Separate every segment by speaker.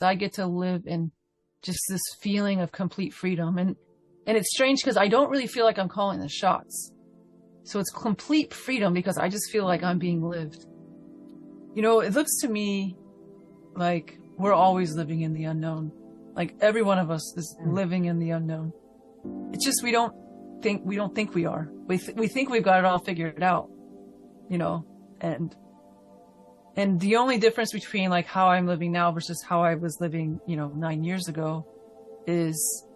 Speaker 1: I get to live in just this feeling of complete freedom. And it's strange because I don't really feel like I'm calling the shots. So it's complete freedom because I just feel like I'm being lived. You know, it looks to me like we're always living in the unknown. Like every one of us is living in the unknown. It's just we don't think we are. We think we've got it all figured out, you know, and the only difference between like how I'm living now versus how I was living, you know, 9 years ago is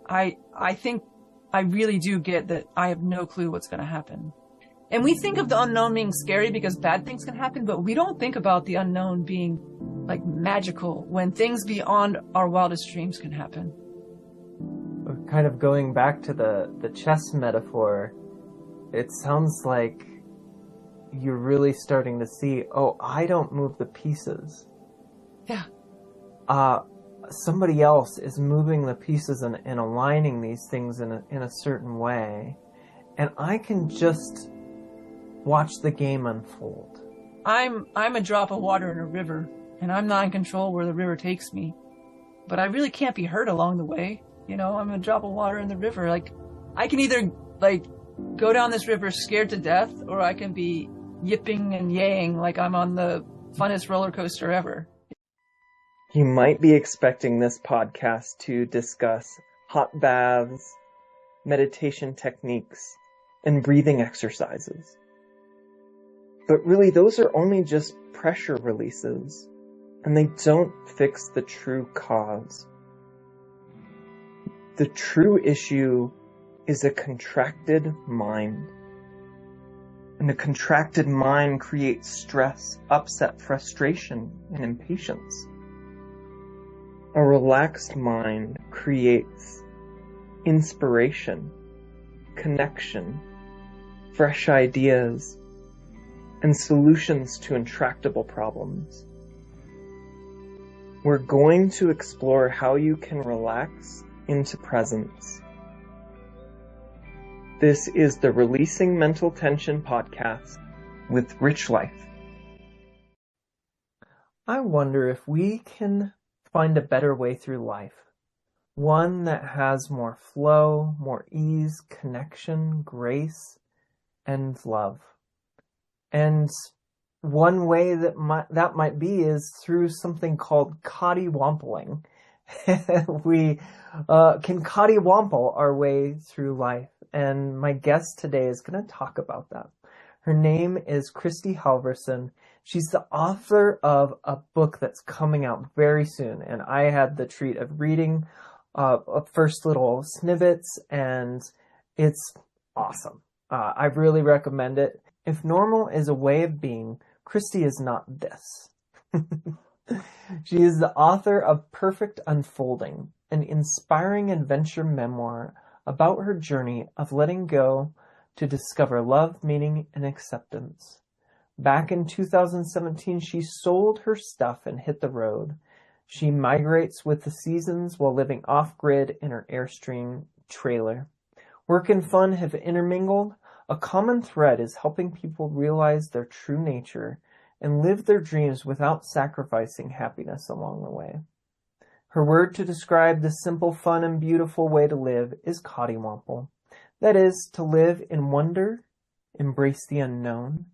Speaker 1: I think I really do get that I have no clue what's going to happen. And we think of the unknown being scary because bad things can happen, but we don't think about the unknown being like magical when things beyond our wildest dreams can happen.
Speaker 2: Kind of going back to the chess metaphor, it sounds like you're really starting to see, oh, I don't move the pieces.
Speaker 1: Yeah.
Speaker 2: Somebody else is moving the pieces and aligning these things in a certain way. And I can just watch the game unfold.
Speaker 1: I'm a drop of water in a river, and I'm not in control where the river takes me. But I really can't be hurt along the way. You know, I'm a drop of water in the river. Like, I can either, like, go down this river scared to death, or I can be yipping and yaying like I'm on the funnest roller coaster ever.
Speaker 2: You might be expecting this podcast to discuss hot baths, meditation techniques, and breathing exercises. But really, those are only just pressure releases, and they don't fix the true cause. The true issue is a contracted mind. And a contracted mind creates stress, upset, frustration, and impatience. A relaxed mind creates inspiration, connection, fresh ideas, and solutions to intractable problems. We're going to explore how you can relax into presence. This is the Releasing Mental Tension podcast with Rich Life. I wonder if we can find a better way through life. One that has more flow, more ease, connection, grace, and love. And one way that might be is through something called Coddiwompling. We can Coddiwomple our way through life. And my guest today is going to talk about that. Her name is Kristy Halvorsen. She's the author of a book that's coming out very soon. And I had the treat of reading first little snippets, and it's awesome. I really recommend it. If normal is a way of being, Kristy is not this. She is the author of Perfect Unfolding, an inspiring adventure memoir about her journey of letting go to discover love, meaning, and acceptance. Back in 2017, she sold her stuff and hit the road. She migrates with the seasons while living off-grid in her Airstream trailer. Work and fun have intermingled. A common thread is helping people realize their true nature and live their dreams without sacrificing happiness along the way. Her word to describe this simple, fun, and beautiful way to live is Coddiwomple. That is, to live in wonder, embrace the unknown,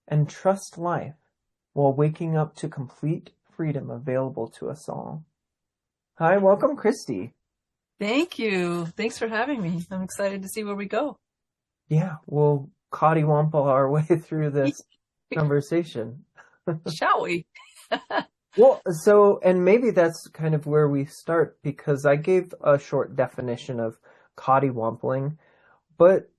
Speaker 2: and trust life while waking up to complete freedom available to us all. Hi, welcome, Kristy.
Speaker 1: Thank you. Thanks for having me. I'm excited to see where we go.
Speaker 2: Yeah, we'll Coddiwomple our way through this conversation.
Speaker 1: Shall we?
Speaker 2: Well, so, and maybe that's kind of where we start, because I gave a short definition of Coddiwompling, but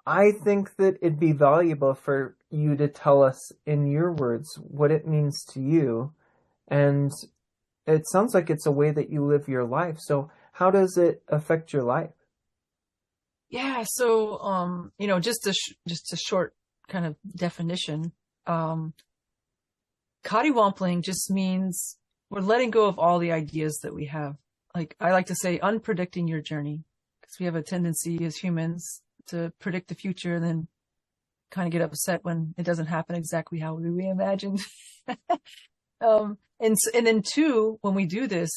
Speaker 2: I think that it'd be valuable for you to tell us in your words what it means to you. And it sounds like it's a way that you live your life. So how does it affect your life?
Speaker 1: Yeah. So, just a short kind of definition. Coddiwompling just means we're letting go of all the ideas that we have. Like I like to say, unpredicting your journey, because we have a tendency as humans to predict the future and then kind of get upset when it doesn't happen exactly how we imagined. And then two, when we do this,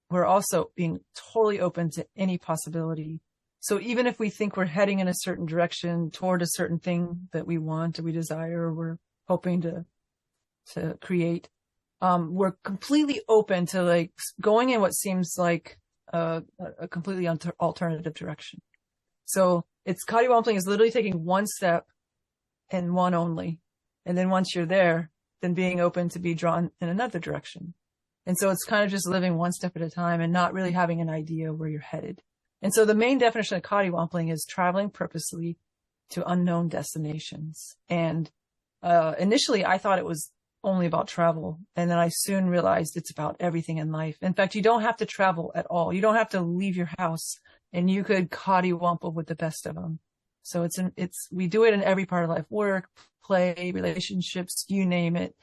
Speaker 1: we're also being totally open to any possibility. So even if we think we're heading in a certain direction toward a certain thing that we want or we desire, or we're hoping to create, we're completely open to like going in what seems like a completely alternative direction. So it's Coddiwompling is literally taking one step and one only. And then once you're there, then being open to be drawn in another direction. And so it's kind of just living one step at a time and not really having an idea where you're headed. And so the main definition of Coddiwompling is traveling purposely to unknown destinations. And initially I thought it was only about travel. And then I soon realized it's about everything in life. In fact, you don't have to travel at all. You don't have to leave your house, and you could Coddiwomple with the best of them. So we do it in every part of life, work, play, relationships, you name it.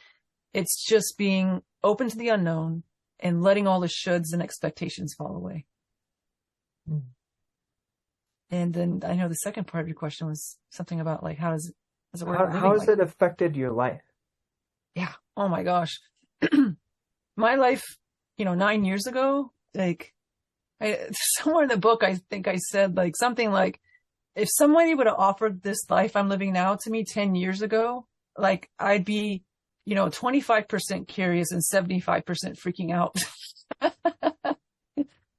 Speaker 1: It's just being open to the unknown and letting all the shoulds and expectations fall away. Mm. And then I know the second part of your question was something about like, how does it work?
Speaker 2: How has it affected your life?
Speaker 1: Yeah. Oh my gosh. My life, 9 years ago, like somewhere in the book, I think I said like something like, if somebody would have offered this life I'm living now to me 10 years ago, like I'd be, 25% curious and 75% freaking out.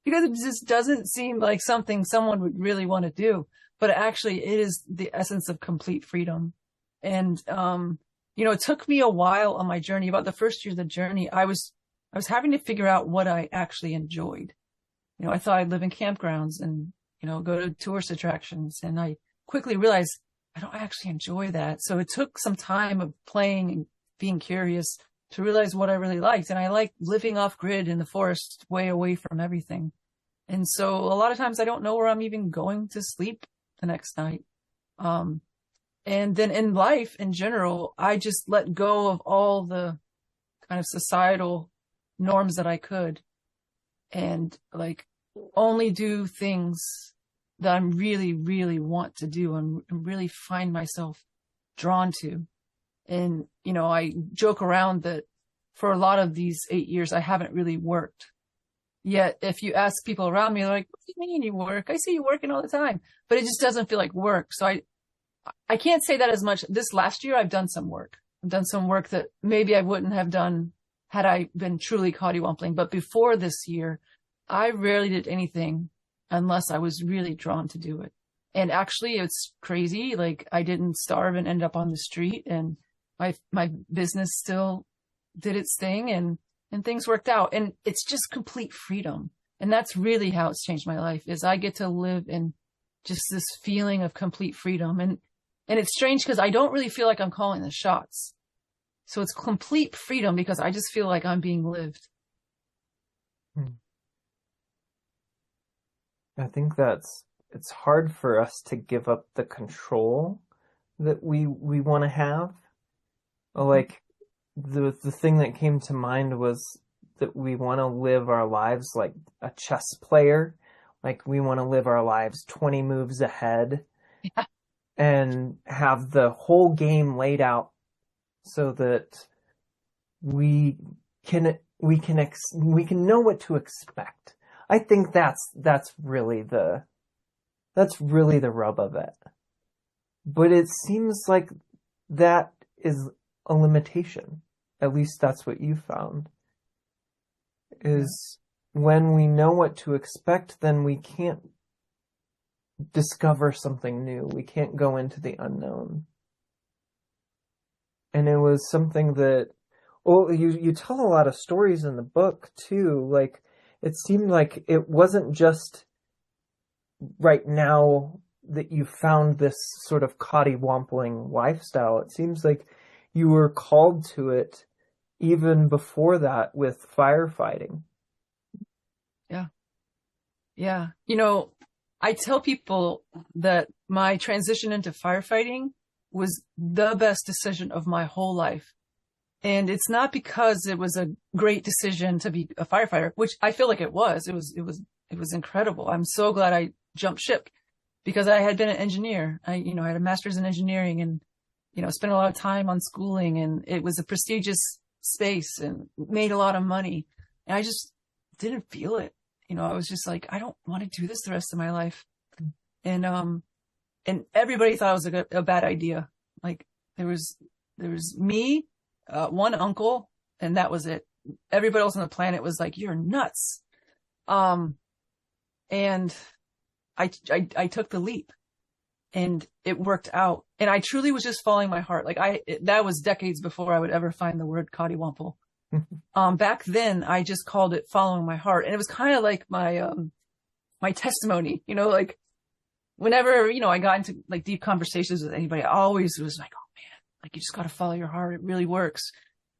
Speaker 1: Because it just doesn't seem like something someone would really want to do, but actually it is the essence of complete freedom. And, it took me a while on my journey. About the first year of the journey, I was having to figure out what I actually enjoyed. I thought I'd live in campgrounds and, go to tourist attractions. And I quickly realized I don't actually enjoy that. So it took some time of playing and being curious to realize what I really liked. And I like living off grid in the forest, way away from everything. And so a lot of times I don't know where I'm even going to sleep the next night. And then in life in general, I just let go of all the kind of societal norms that I could, and like only do things that I'm really, really want to do and really find myself drawn to. And, I joke around that for a lot of these 8 years, I haven't really worked. Yet if you ask people around me, they're like, what do you mean you work? I see you working all the time, but it just doesn't feel like work. So I can't say that as much. This last year, I've done some work. I've done some work that maybe I wouldn't have done had I been truly Coddiwompling. But before this year, I rarely did anything unless I was really drawn to do it. And actually, it's crazy. Like I didn't starve and end up on the street, and my business still did its thing, and things worked out. And it's just complete freedom. And that's really how it's changed my life, is I get to live in just this feeling of complete freedom. And it's strange because I don't really feel like I'm calling the shots. So it's complete freedom because I just feel like I'm being lived.
Speaker 2: I think it's hard for us to give up the control that we want to have. Like the thing that came to mind was that we want to live our lives like a chess player. Like we want to live our lives 20 moves ahead. Yeah. And have the whole game laid out so that we can know what to expect. I think that's really the rub of it. But it seems like that is a limitation. At least that's what you found. Is when we know what to expect, then we can't discover something new. We can't go into the unknown. And it was something that, you tell a lot of stories in the book too. Like it seemed like it wasn't just right now that you found this sort of Coddiwompling lifestyle. It seems like you were called to it even before that with firefighting.
Speaker 1: Yeah. Yeah. I tell people that my transition into firefighting was the best decision of my whole life. And it's not because it was a great decision to be a firefighter, which I feel like it was. It was incredible. I'm so glad I jumped ship because I had been an engineer. I had a master's in engineering and, spent a lot of time on schooling, and it was a prestigious space and made a lot of money. And I just didn't feel it. You know, I was just like, I don't want to do this the rest of my life. And everybody thought it was a bad idea. Like there was me, one uncle, and that was it. Everybody else on the planet was like, you're nuts. And I took the leap and it worked out. And I truly was just following my heart. Like that was decades before I would ever find the word Coddiwomple. Back then I just called it following my heart. And it was kind of like my testimony, you know, like whenever, you know, I got into like deep conversations with anybody, I always was like, oh man, like you just got to follow your heart. It really works.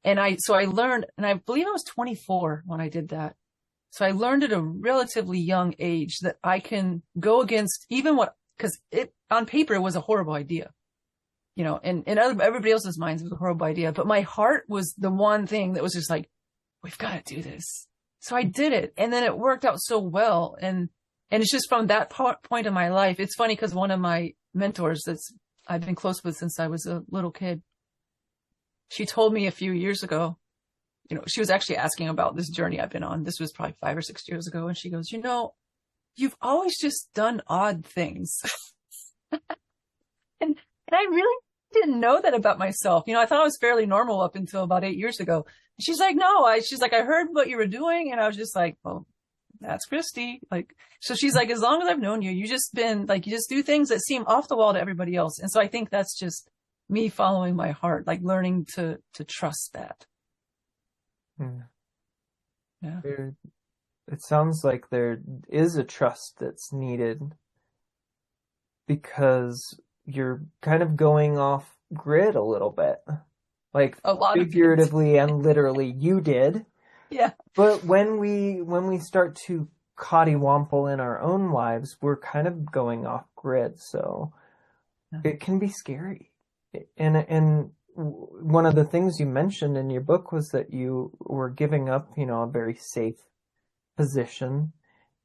Speaker 1: And so I learned, and I believe I was 24 when I did that. So I learned at a relatively young age that I can go against even because it on paper it was a horrible idea, you know, and in everybody else's minds it was a horrible idea. But my heart was the one thing that was just like, we've got to do this. So I did it, and then it worked out so well. And it's just from that point in my life. It's funny because one of my mentors I've been close with since I was a little kid, she told me a few years ago, you know, she was actually asking about this journey I've been on. This was probably 5 or 6 years ago. And she goes, you know, you've always just done odd things. and I really didn't know that about myself. You know, I thought I was fairly normal up until about 8 years ago. And she's like, no, she's like, I heard what you were doing. And I was just like, well, that's Kristy. Like, so she's like, as long as I've known you, you just do things that seem off the wall to everybody else. And so I think that's just me following my heart, like learning to trust that. Yeah.
Speaker 2: It sounds like there is a trust that's needed because you're kind of going off grid a little bit, like
Speaker 1: a lot
Speaker 2: figuratively and literally. You did,
Speaker 1: yeah.
Speaker 2: But when we start to Coddiwomple in our own lives, we're kind of going off grid, so it can be scary. And one of the things you mentioned in your book was that you were giving up, you know, a very safe position,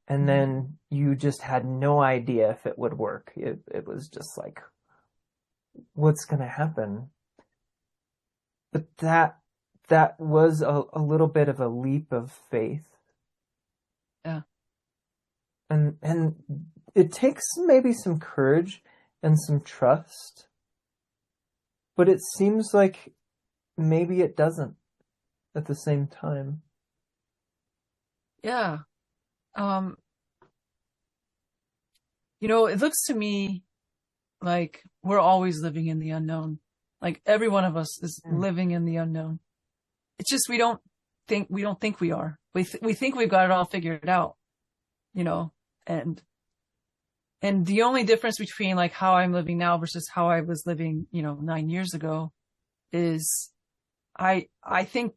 Speaker 2: and then you just had no idea if it would work. It was just like, what's going to happen? But that was a little bit of a leap of faith.
Speaker 1: Yeah.
Speaker 2: And it takes maybe some courage and some trust. But it seems like maybe it doesn't at the same time.
Speaker 1: Yeah. You know, it looks to me like we're always living in the unknown. Like every one of us is living in the unknown. It's just we don't think we are. We think we've got it all figured out, you know, and the only difference between like how I'm living now versus how I was living, you know, 9 years ago is I think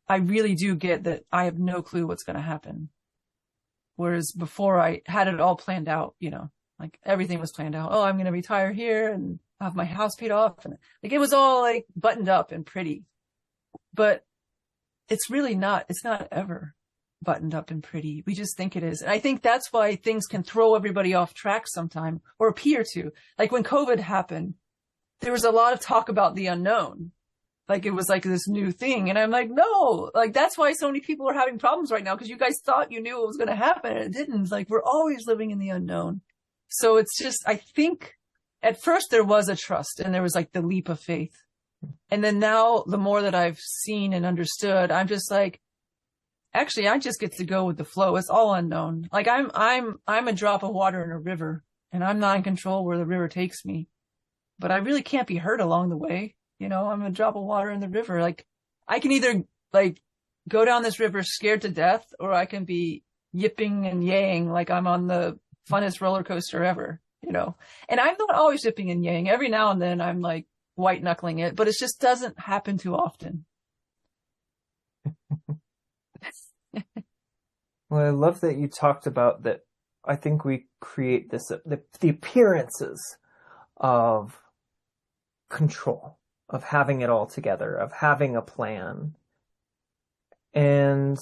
Speaker 1: I really do get that I have no clue what's going to happen. Whereas before I had it all planned out, you know, like everything was planned out. Oh, I'm going to retire here and have my house paid off. And like, it was all like buttoned up and pretty, but it's really not, it's not ever buttoned up and pretty. We just think it is. And I think that's why things can throw everybody off track sometime, or appear to. Like when COVID happened, there was a lot of talk about the unknown. Like it was like this new thing. And I'm like, no, like that's why so many people are having problems right now. Cause you guys thought you knew what was going to happen and it didn't. Like we're always living in the unknown. So it's just, I think at first there was a trust and there was like the leap of faith. And then now the more that I've seen and understood, I'm just like, actually, I just get to go with the flow. It's all unknown. Like I'm a drop of water in a river and I'm not in control where the river takes me, but I really can't be hurt along the way. You know, I'm a drop of water in the river. Like I can either like go down this river scared to death, or I can be yipping and yaying like I'm on the funnest roller coaster ever, you know. And I'm not always yipping and yaying. Every now and then I'm like white knuckling it, but it just doesn't happen too often.
Speaker 2: Well, I love that you talked about that. I think we create this, the appearances of control, of having it all together, of having a plan. And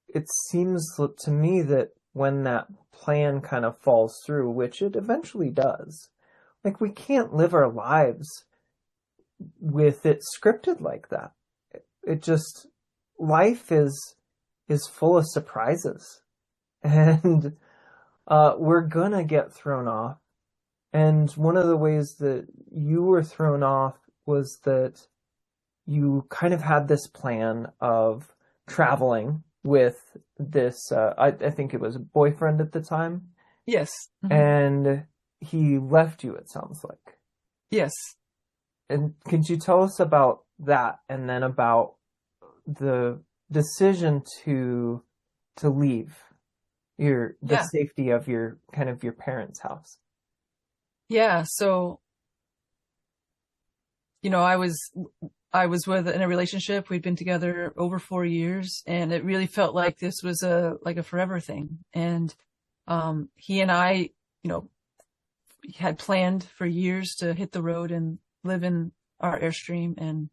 Speaker 2: it seems to me that when that plan kind of falls through, which it eventually does, like we can't live our lives with it scripted like that. it just, life is full of surprises, and we're gonna get thrown off. And one of the ways that you were thrown off was that you kind of had this plan of traveling with this, I think it was a boyfriend at the time.
Speaker 1: Yes. Mm-hmm.
Speaker 2: And he left you, it sounds like.
Speaker 1: Yes.
Speaker 2: And could you tell us about that, and then about the decision to leave the safety of your parents' house?
Speaker 1: Yeah. So, I was in a relationship. We'd been together over 4 years, and it really felt like this was a forever thing. And, he and I, had planned for years to hit the road and live in our Airstream. And,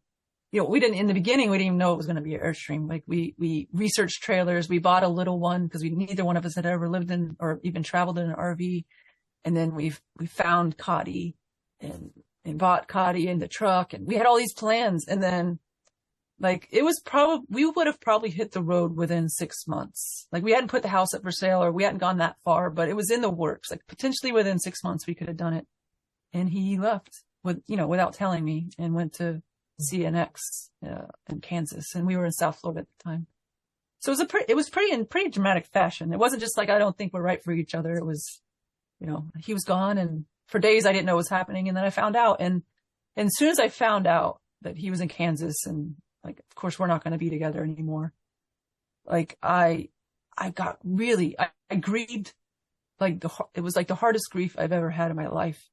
Speaker 1: in the beginning, we didn't even know it was going to be an Airstream. Like we researched trailers. We bought a little one because neither one of us had ever lived in or even traveled in an RV. And then we found Coddi and bought Coddi in the truck, and we had all these plans. And then we would have probably hit the road within 6 months. Like we hadn't put the house up for sale, or we hadn't gone that far, but it was in the works. Like potentially within 6 months we could have done it. And he left without telling me, and went to see an ex in Kansas, and we were in South Florida at the time. So it was in pretty dramatic fashion. It wasn't just like, I don't think we're right for each other. It was, he was gone, and for days I didn't know what was happening. And then I found out, and as soon as I found out that he was in Kansas, and like, of course we're not going to be together anymore. Like I got really, I grieved, like it was like the hardest grief I've ever had in my life.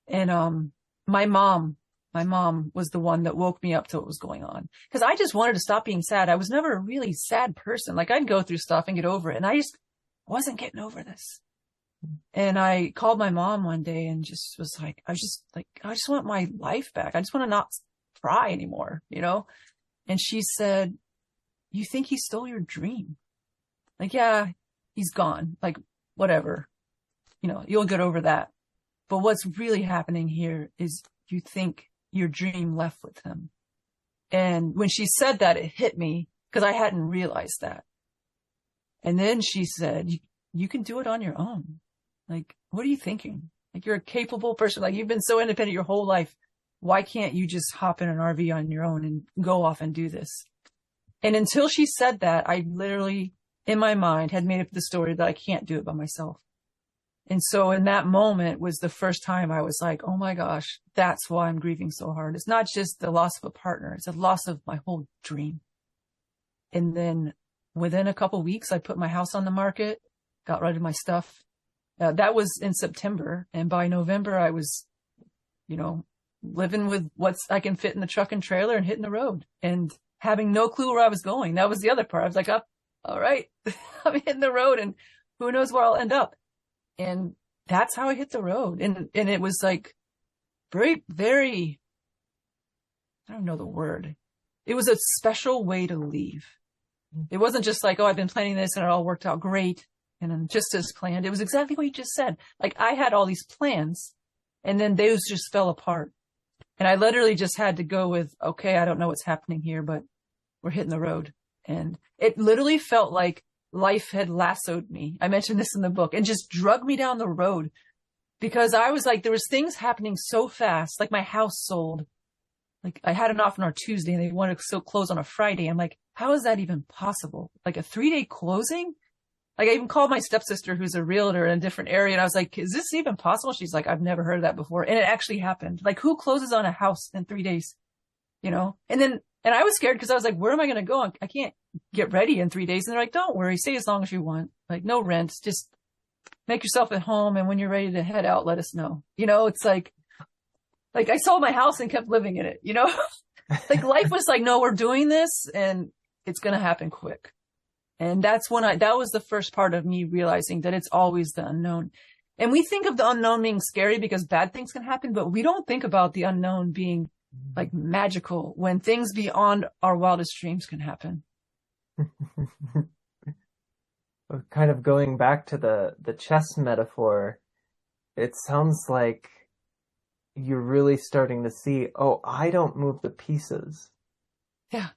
Speaker 1: And, my mom was the one that woke me up to what was going on. Cause I just wanted to stop being sad. I was never a really sad person. Like I'd go through stuff and get over it. And I just wasn't getting over this. And I called my mom one day and just was like, I just want my life back. I just want to not cry anymore, And she said, "You think he stole your dream?" Like, yeah, he's gone. Like, whatever, you'll get over that. But what's really happening here is you think your dream left with him. And when she said that, it hit me because I hadn't realized that. And then she said, you can do it on your own. Like, what are you thinking? Like, you're a capable person. Like, you've been so independent your whole life. Why can't you just hop in an RV on your own and go off and do this? And until she said that, I literally, in my mind, had made up the story that I can't do it by myself. And so in that moment was the first time I was like, oh my gosh, that's why I'm grieving so hard. It's not just the loss of a partner. It's a loss of my whole dream. And then within a couple of weeks, I put my house on the market, got rid of my stuff. That was in September. And by November, I was, living with what I can fit in the truck and trailer and hitting the road and having no clue where I was going. That was the other part. I was like, oh, all right, I'm hitting the road and who knows where I'll end up. And that's how I hit the road. And it was like very, very, I don't know the word. It was a special way to leave. It wasn't just like, oh, I've been planning this and it all worked out great. And then just as planned, it was exactly what you just said. Like I had all these plans and then those just fell apart. And I literally just had to go with, okay, I don't know what's happening here, but we're hitting the road. And it literally felt like life had lassoed me. I mentioned this in the book, and just drug me down the road because I was like, there was things happening so fast. Like my house sold. Like I had an offer on a Tuesday and they wanted to close on a Friday. I'm like, how is that even possible? Like a 3-day closing? Like I even called my stepsister, who's a realtor in a different area. And I was like, is this even possible? She's like, I've never heard of that before. And it actually happened. Like who closes on a house in 3 days? And I was scared because I was like, where am I going to go? I can't get ready in 3 days. And they're like, don't worry, stay as long as you want. Like no rent, just make yourself at home. And when you're ready to head out, let us know. It's like I sold my house and kept living in it, like life was like, no, we're doing this and it's going to happen quick. And that's when that was the first part of me realizing that it's always the unknown. And we think of the unknown being scary because bad things can happen, but we don't think about the unknown being like magical when things beyond our wildest dreams can happen.
Speaker 2: Kind of going back to the chess metaphor, it sounds like you're really starting to see, oh, I don't move the pieces.
Speaker 1: Yeah.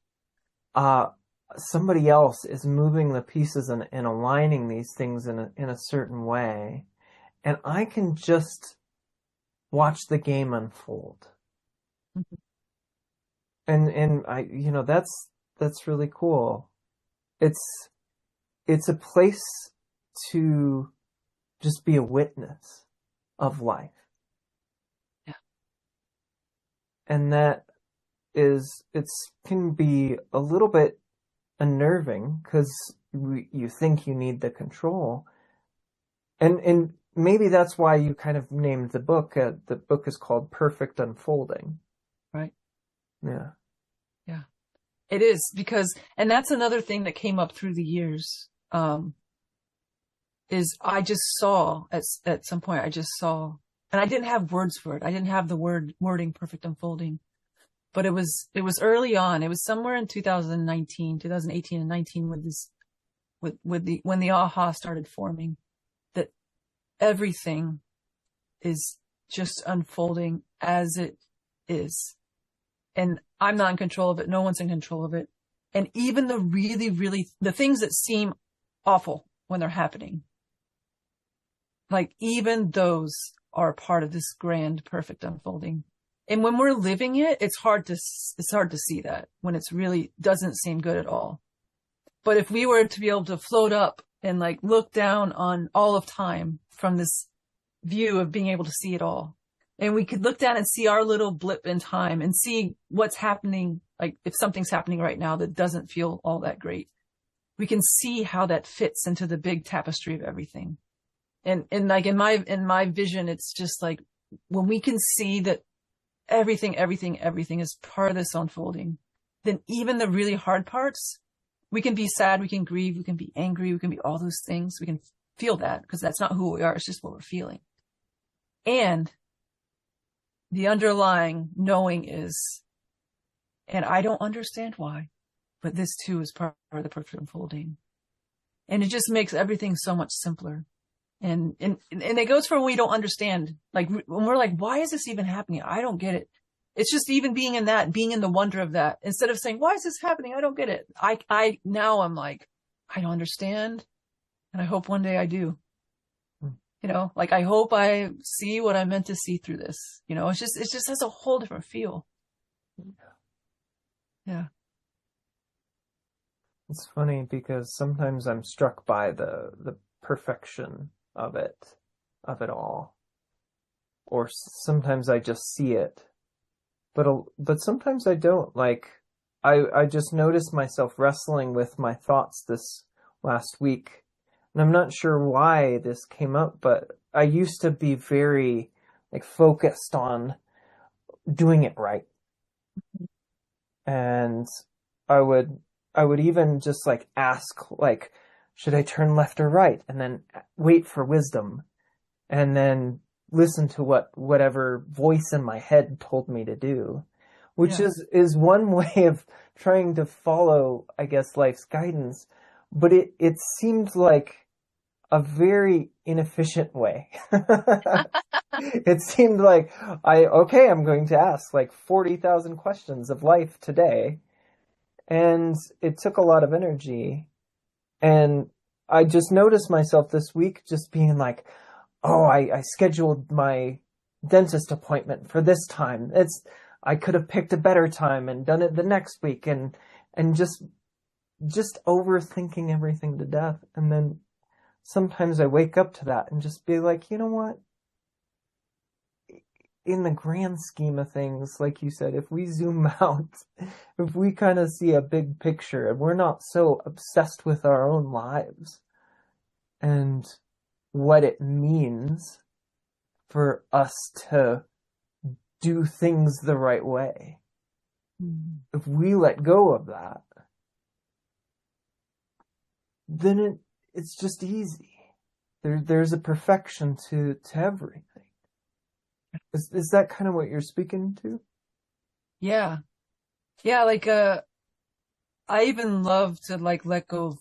Speaker 2: somebody else is moving the pieces and aligning these things in a certain way, and I can just watch the game unfold.
Speaker 1: Mm-hmm.
Speaker 2: And I, that's really cool. It's a place to just be a witness of life.
Speaker 1: Yeah.
Speaker 2: And that can be a little bit unnerving because you think you need the control. And maybe that's why you kind of named the book. The book is called Perfect Unfolding.
Speaker 1: Right.
Speaker 2: Yeah.
Speaker 1: Yeah. It is and that's another thing that came up through the years, is I just saw at some point, and I didn't have words for it. I didn't have the wording perfect unfolding, but it was early on. It was somewhere in 2018 and 19 when the aha started forming, that everything is just unfolding as it is. And I'm not in control of it. No one's in control of it. And even the really, really, the things that seem awful when they're happening, like even those are part of this grand, perfect unfolding. And when we're living it, it's hard to see that when it's really doesn't seem good at all. But if we were to be able to float up and like look down on all of time from this view of being able to see it all, and we could look down and see our little blip in time and see what's happening. Like if something's happening right now that doesn't feel all that great, we can see how that fits into the big tapestry of everything. And like in my vision, it's just like when we can see that everything is part of this unfolding, then even the really hard parts, we can be sad, we can grieve, we can be angry, we can be all those things. We can feel that because that's not who we are. It's just what we're feeling. And the underlying knowing is, and I don't understand why, but this too is part of the perfect unfolding. And it just makes everything so much simpler. And it goes for when we don't understand, like when we're like, why is this even happening? I don't get it. It's just even being in the wonder of that, instead of saying, why is this happening? I don't get it. Now I'm like, I don't understand. And I hope one day I do. Like I hope I see what I'm meant to see through this. It just has a whole different feel. Yeah.
Speaker 2: It's funny because sometimes I'm struck by the perfection of it all. Or sometimes I just see it. But sometimes I don't. Like I just noticed myself wrestling with my thoughts this last week. And I'm not sure why this came up, but I used to be very like focused on doing it right. And I would even just like ask, like, should I turn left or right? And then wait for wisdom. And then listen to whatever voice in my head told me to do, which is one way of trying to follow, I guess, life's guidance. But it seemed like a very inefficient way. It seemed like I'm going to ask like 40,000 questions of life today. And it took a lot of energy. And I just noticed myself this week just being like, oh, I scheduled my dentist appointment for this time. I could have picked a better time and done it the next week, and just overthinking everything to death. And then sometimes I wake up to that and just be like, you know what? In the grand scheme of things, like you said, if we zoom out, if we kind of see a big picture and we're not so obsessed with our own lives and what it means for us to do things the right way, if we let go of that, then it's just easy. There's a perfection to everything. Is that kind of what you're speaking to?
Speaker 1: Yeah. Yeah. Like, I even love to like let go of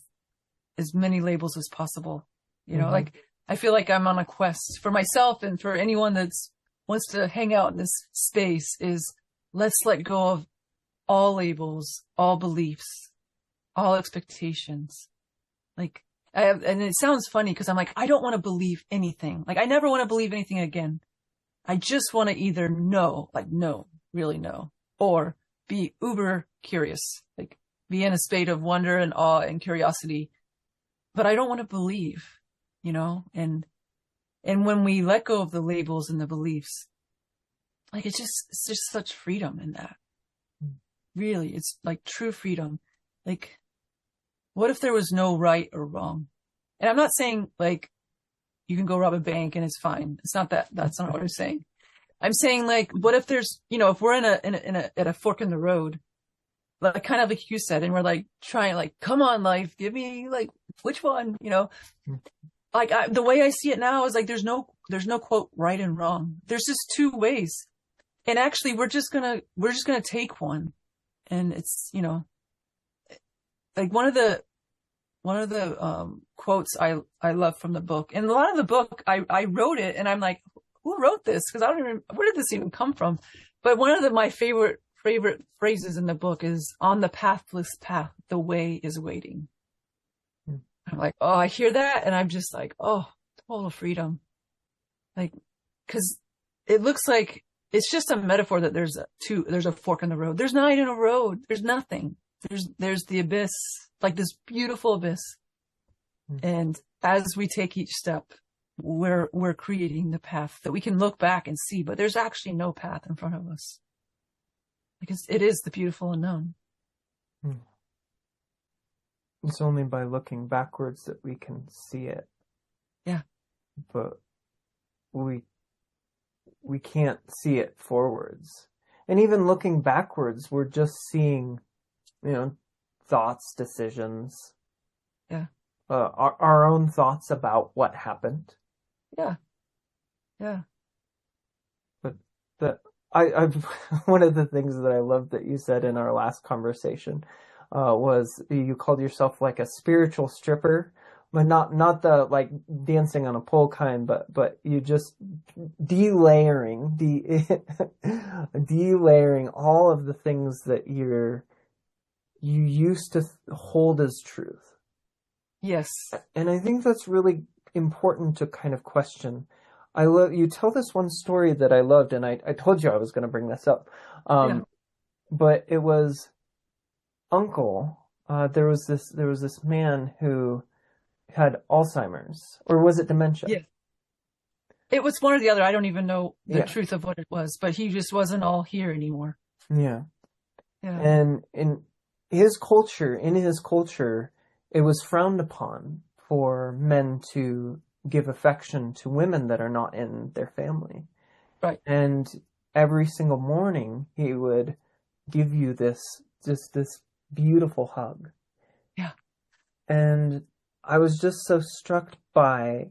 Speaker 1: as many labels as possible. Like I feel like I'm on a quest for myself and for anyone that's wants to hang out in this space, is let's let go of all labels, all beliefs, all expectations. Like and it sounds funny because I'm like, I don't want to believe anything. Like I never want to believe anything again. I just want to either know, like no, really know, or be uber curious, like be in a state of wonder and awe and curiosity. But I don't want to believe, and when we let go of the labels and the beliefs, like it's just such freedom in that. Really, it's like true freedom. Like, what if there was no right or wrong? And I'm not saying like you can go rob a bank and it's fine. It's not that. That's not what I'm saying. I'm saying like, what if there's, if we're at a fork in the road, like kind of like you said, and we're like trying, like, come on, life, give me like which one, Like the way I see it now is like there's no quote right and wrong. There's just two ways, and actually we're just gonna take one, and it's like one of the quotes I love from the book, and a lot of the book I wrote it, and I'm like, who wrote this? Because I don't even, where did this even come from? But one of my favorite phrases in the book is, on the pathless path, the way is waiting. I'm like, oh, I hear that. And I'm just like, oh, total freedom. Like, cause it looks like it's just a metaphor that there's a fork in the road. There's not even a road. There's nothing. There's the abyss, like this beautiful abyss. And as we take each step, we're creating the path that we can look back and see, but there's actually no path in front of us. Because it is the beautiful unknown.
Speaker 2: It's only by looking backwards that we can see it.
Speaker 1: Yeah.
Speaker 2: But we can't see it forwards. And even looking backwards, we're just seeing, thoughts, decisions.
Speaker 1: Yeah.
Speaker 2: Our own thoughts about what happened.
Speaker 1: Yeah. Yeah.
Speaker 2: But I one of the things that I loved that you said in our last conversation was you called yourself like a spiritual stripper, but not the like dancing on a pole kind, but you just delayering all of the things that you used to hold as truth.
Speaker 1: Yes.
Speaker 2: And I think that's really important to kind of question. You tell this one story that I loved, and I told you I was going to bring this up. But it was Uncle. There was this man who had Alzheimer's, or was it dementia?
Speaker 1: Yeah. It was one or the other. I don't even know the truth of what it was, but he just wasn't all here anymore.
Speaker 2: Yeah.
Speaker 1: Yeah.
Speaker 2: And in his culture, it was frowned upon for men to give affection to women that are not in their family.
Speaker 1: Right.
Speaker 2: And every single morning he would give you this beautiful hug.
Speaker 1: Yeah.
Speaker 2: And I was just so struck by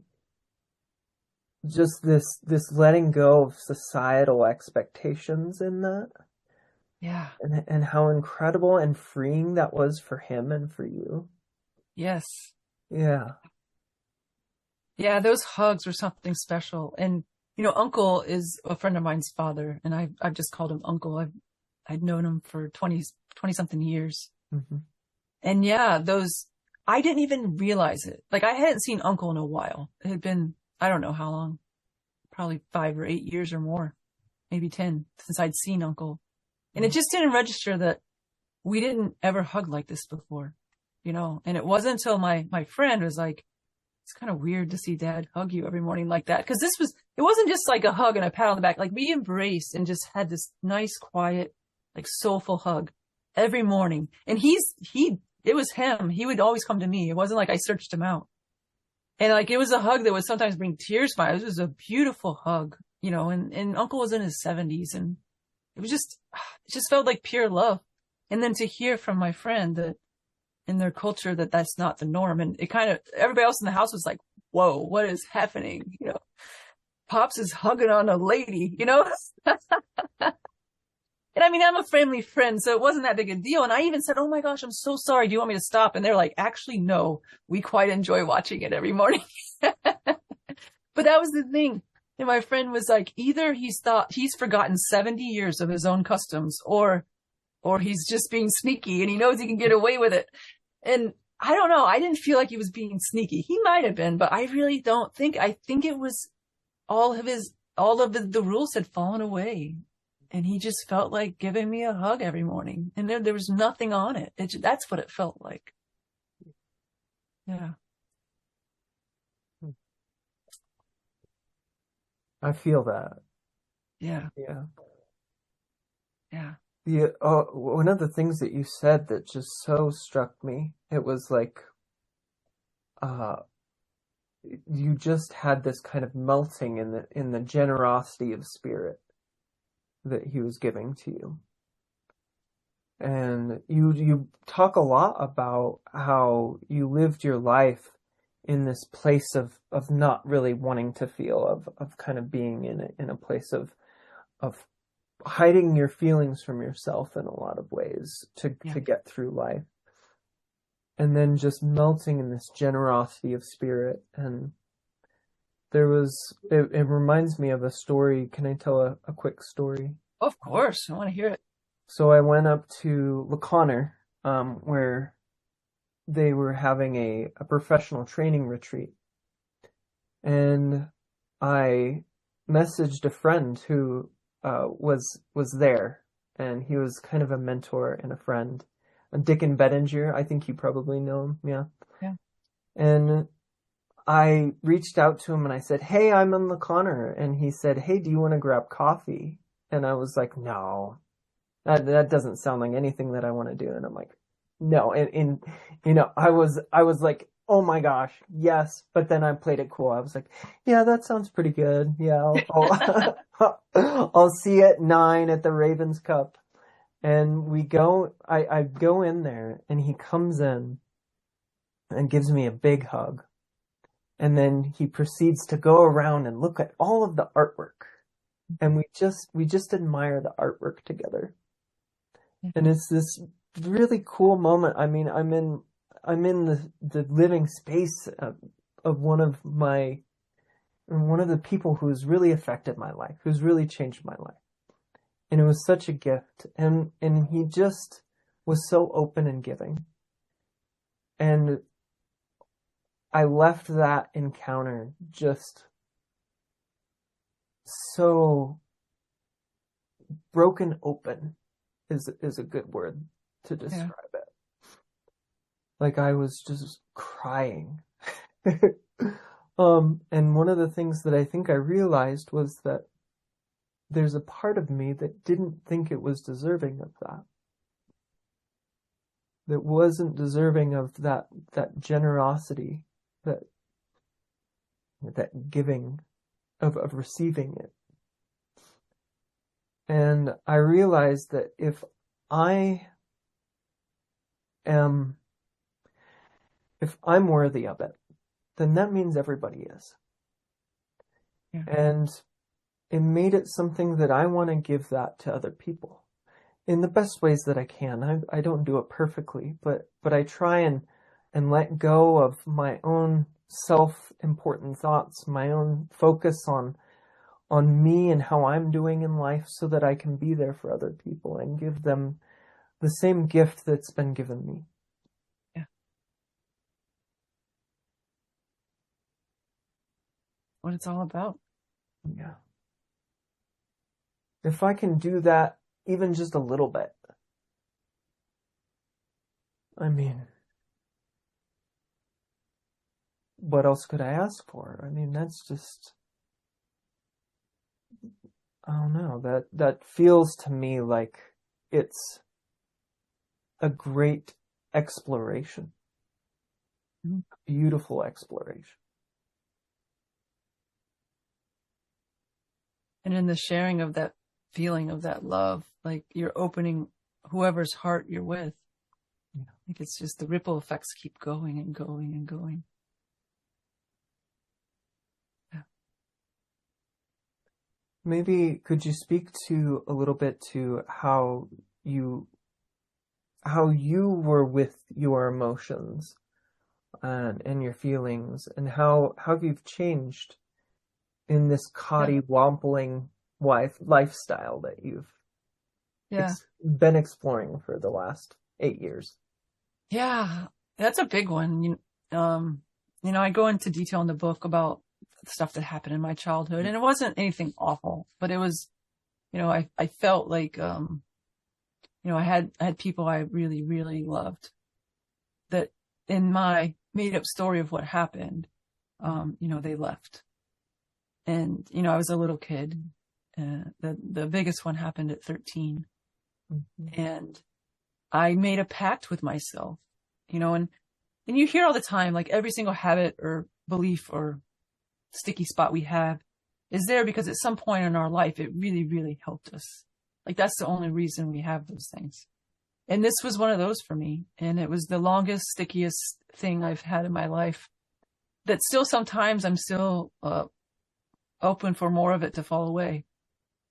Speaker 2: just this letting go of societal expectations in that.
Speaker 1: Yeah.
Speaker 2: And how incredible and freeing that was for him and for you.
Speaker 1: Yes.
Speaker 2: Yeah.
Speaker 1: Yeah, those hugs were something special. And, Uncle is a friend of mine's father, and I've just called him Uncle. I'd known him for 20 something years.
Speaker 2: Mm-hmm.
Speaker 1: And yeah, I didn't even realize it. Like I hadn't seen Uncle in a while. It had been, I don't know how long, probably 5 or 8 years or more, maybe 10 since I'd seen Uncle. And it just didn't register that we didn't ever hug like this before, and it wasn't until my friend was like, it's kind of weird to see Dad hug you every morning like that. Cause it wasn't just like a hug and a pat on the back. Like we embraced and just had this nice, quiet, like soulful hug every morning. And it was him. He would always come to me. It wasn't like I searched him out. And like, it was a hug that would sometimes bring tears to my eyes. It was a beautiful hug, and Uncle was in his 70s, and it just felt like pure love. And then to hear from my friend that in their culture that's not the norm. And it kind of, everybody else in the house was like, whoa, what is happening? Pops is hugging on a lady, And I mean, I'm a family friend, so it wasn't that big a deal. And I even said, oh my gosh, I'm so sorry. Do you want me to stop? And they're like, actually, no, we quite enjoy watching it every morning. But that was the thing. And my friend was like, either he's forgotten 70 years of his own customs, or he's just being sneaky and he knows he can get away with it. And I don't know. I didn't feel like he was being sneaky. He might have been, but I really don't think. I think it was all of the rules had fallen away, and he just felt like giving me a hug every morning, and there was nothing on it. That's what it felt like. Yeah.
Speaker 2: I feel that.
Speaker 1: Yeah.
Speaker 2: Yeah.
Speaker 1: Yeah.
Speaker 2: One of the things that you said that just so struck me, it was like, you just had this kind of melting in the generosity of spirit that he was giving to you. And you talk a lot about how you lived your life in this place of not really wanting to feel, of kind of being in a place of hiding your feelings from yourself in a lot of ways to get through life. And then just melting in this generosity of spirit. And it reminds me of a story. Can I tell a quick story?
Speaker 1: Of course. I want to hear it.
Speaker 2: So I went up to LeConner, where they were having a professional training retreat. And I messaged a friend who was there, and he was kind of a mentor and a friend. Dick and Bettinger, I think you probably know him. Yeah.
Speaker 1: Yeah.
Speaker 2: And I reached out to him and I said, "Hey, I'm in LeConner." And he said, "Hey, do you want to grab coffee?" And I was like, "No, that doesn't sound like anything that I want to do." And I'm like, "No." And I was like, "Oh my gosh, yes." But then I played it cool. I was like, "Yeah, that sounds pretty good. Yeah, I'll see you at 9 at the Ravens Cup." And I go in there, and he comes in and gives me a big hug. And then he proceeds to go around and look at all of the artwork. And we just admire the artwork together. And it's this really cool moment. I mean, I'm in the living space of one of the people who's really affected my life, who's really changed my life. And it was such a gift. And he just was so open and giving. And I left that encounter just so broken open is a good word to describe it. Like I was just crying. And one of the things that I think I realized was that there's a part of me that didn't think it was deserving of that. That wasn't deserving of that generosity, that giving, of receiving it. And I realized that if I'm worthy of it, then that means everybody is.
Speaker 1: Yeah.
Speaker 2: And it made it something that I want to give that to other people in the best ways that I can. I don't do it perfectly, but I try and let go of my own self-important thoughts, my own focus on me and how I'm doing in life, so that I can be there for other people and give them the same gift that's been given me.
Speaker 1: Yeah. What it's all about.
Speaker 2: Yeah. If I can do that even just a little bit, I mean, what else could I ask for? I mean, that's just, I don't know, that feels to me like it's a great exploration.
Speaker 1: Mm-hmm.
Speaker 2: Beautiful exploration.
Speaker 1: And in the sharing of that feeling of that love, like you're opening whoever's heart you're with.
Speaker 2: Yeah.
Speaker 1: Like it's just the ripple effects keep going and going and going. Yeah.
Speaker 2: Maybe could you speak to a little bit to how you were with your emotions and your feelings, and how you've changed in this Coddiwompling lifestyle that you've been exploring for the last 8 years?
Speaker 1: Yeah. That's a big one. I go into detail in the book about stuff that happened in my childhood, and it wasn't anything awful, but it was, I felt like, I had people I really, really loved that in my made up story of what happened, they left. And, I was a little kid. The biggest one happened at 13. Mm-hmm. And I made a pact with myself, and you hear all the time, like every single habit or belief or sticky spot we have is there because at some point in our life, it really, really helped us. Like that's the only reason we have those things. And this was one of those for me. And it was the longest, stickiest thing I've had in my life that still sometimes I'm still open for more of it to fall away.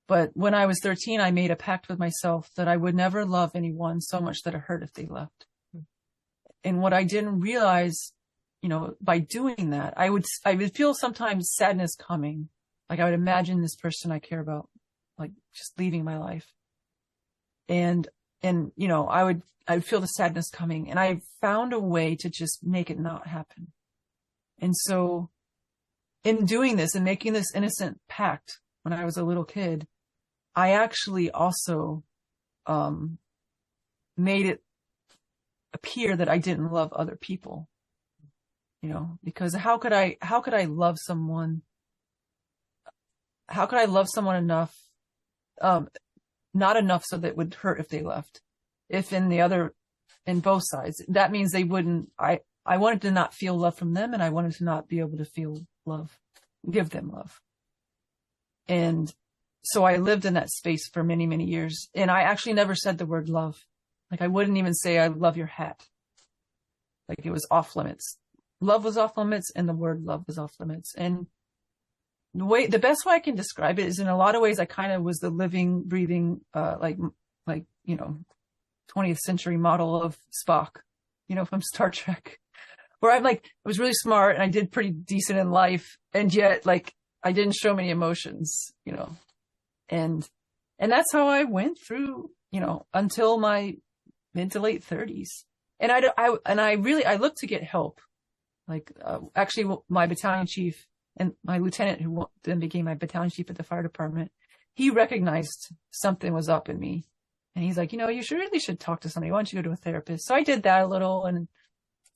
Speaker 1: But when I was 13, I made a pact with myself that I would never love anyone so much that it hurt if they left. And what I didn't realize, by doing that, I would feel sometimes sadness coming. Like I would imagine this person I care about, like just leaving my life. And I would feel the sadness coming, and I found a way to just make it not happen. And so in doing this and making this innocent pact when I was a little kid, I actually also, made it appear that I didn't love other people, because how could I love someone? How could I love someone enough, not enough so that it would hurt if they left? If in both sides, that means they wouldn't, I wanted to not feel love from them, and I wanted to not be able to feel love, give them love. And so I lived in that space for many, many years. And I actually never said the word love. Like I wouldn't even say, I love your hat. Like it was off limits. Love was off limits, and the word love was off limits. And the best way I can describe it is in a lot of ways, I kind of was the living, breathing, 20th century model of Spock, from Star Trek, where I was really smart and I did pretty decent in life. And yet I didn't show many emotions, and that's how I went through, until my mid to late 30s. And I looked to get help. Actually my battalion chief and my lieutenant, who then became my battalion chief at the fire department, he recognized something was up in me. And he's like, you really should talk to somebody. Why don't you go to a therapist? So I did that a little, and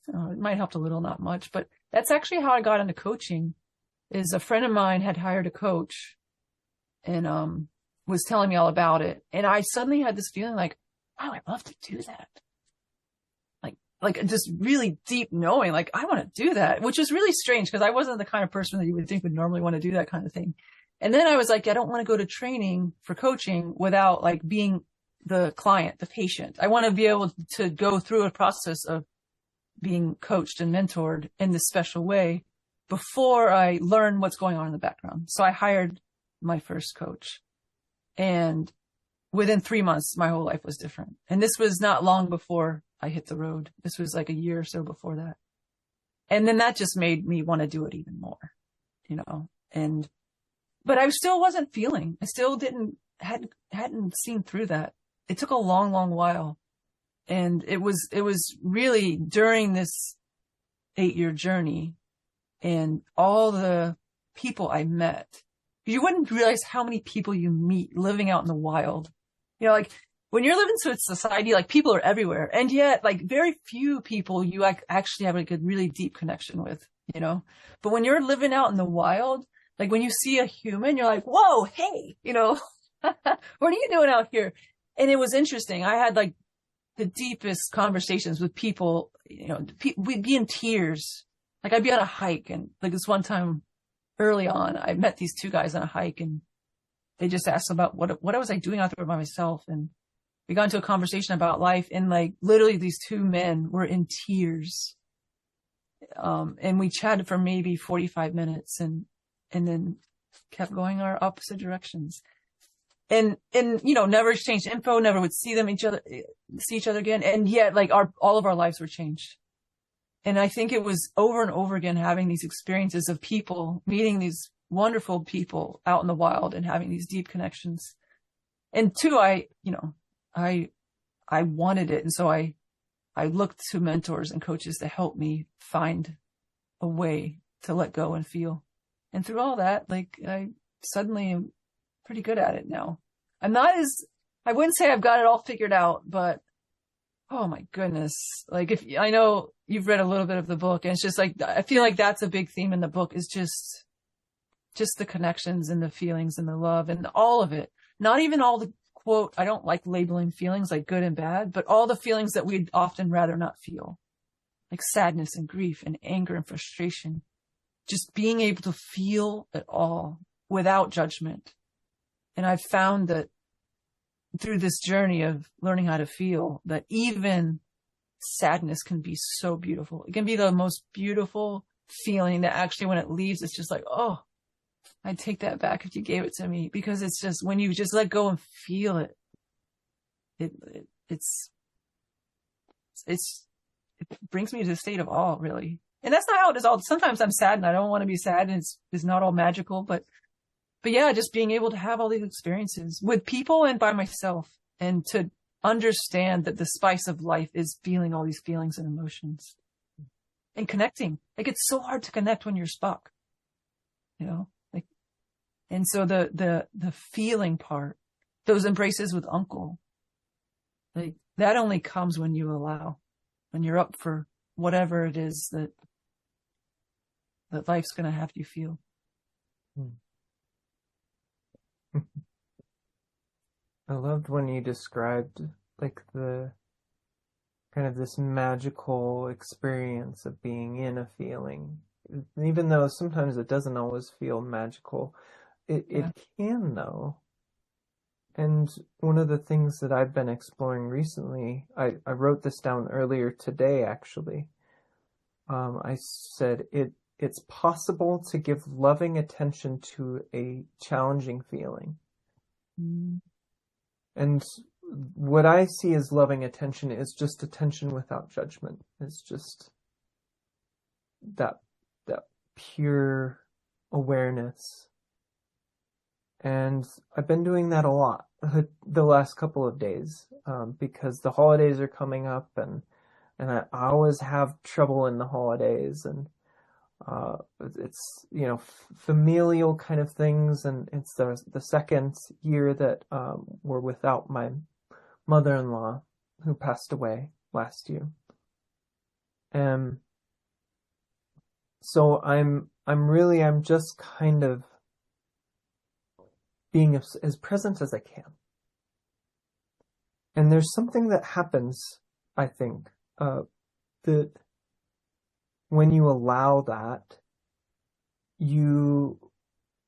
Speaker 1: it might help a little, not much, but that's actually how I got into coaching. Is a friend of mine had hired a coach and was telling me all about it. And I suddenly had this feeling like, wow, I'd love to do that. Like just really deep knowing, like I want to do that, which is really strange because I wasn't the kind of person that you would think would normally want to do that kind of thing. And then I was like, I don't want to go to training for coaching without being the client, the patient. I want to be able to go through a process of being coached and mentored in this special way before I learn what's going on in the background. So I hired my first coach, and within 3 months, my whole life was different. And this was not long before I hit the road. This was like a year or so before that. And then that just made me want to do it even more, but I still wasn't feeling, I still hadn't seen through that. It took a long, long while. And it was really during this 8-year journey and all the people I met, you wouldn't realize how many people you meet living out in the wild. When you're living in society, people are everywhere. And yet, very few people you actually have a really deep connection with, But when you're living out in the wild, when you see a human, you're like, whoa, hey, what are you doing out here? And it was interesting. I had the deepest conversations with people, we'd be in tears. I'd be on a hike, and this one time early on, I met these two guys on a hike, and they just asked about what was I doing out there by myself. And we got into a conversation about life, and literally these two men were in tears. And we chatted for maybe 45 minutes and then kept going our opposite directions. And never exchanged info, never would see each other again. And yet all of our lives were changed. And I think it was over and over again having these experiences of people meeting these wonderful people out in the wild and having these deep connections. And two, I wanted it. And so I I look to mentors and coaches to help me find a way to let go and feel. And through all that, like, I suddenly am pretty good at it now. I'm not as, I wouldn't say I've got it all figured out, but oh my goodness. Like, if I know you've read a little bit of the book, and it's just like, I feel like that's a big theme in the book, is just the connections and the feelings and the love and all of it. Not even all the quote, I don't like labeling feelings like good and bad, but all the feelings that we'd often rather not feel, like sadness and grief and anger and frustration. Just being able to feel it all without judgment. And I've found that through this journey of learning how to feel, that even sadness can be so beautiful. It can be the most beautiful feeling that actually, when it leaves, it's just like, oh, I'd take that back if you gave it to me. Because it's just, when you just let go and feel it, it brings me to a state of awe, really. And that's not how it is all. Sometimes I'm sad and I don't want to be sad, and it's not all magical, but yeah, just being able to have all these experiences with people and by myself, and to understand that the spice of life is feeling all these feelings and emotions and connecting. Like, it's so hard to connect when you're Spock, like, and so the feeling part, those embraces with Uncle, like, that only comes when you allow, when you're up for whatever it is that life's going to have you feel.
Speaker 2: I loved when you described, like, the kind of this magical experience of being in a feeling. Even though sometimes it doesn't always feel magical, it can, though. And one of the things that I've been exploring recently, I wrote this down earlier today, actually. I said it's possible to give loving attention to a challenging feeling.
Speaker 1: Mm.
Speaker 2: And what I see as loving attention is just attention without judgment. It's just that pure awareness. And I've been doing that a lot the last couple of days, because the holidays are coming up, and I always have trouble in the holidays, and it's, familial kind of things, and it's the second year that we're without my mother-in-law, who passed away last year. So I'm just kind of being as present as I can. And there's something that happens, I think, that when you allow that, you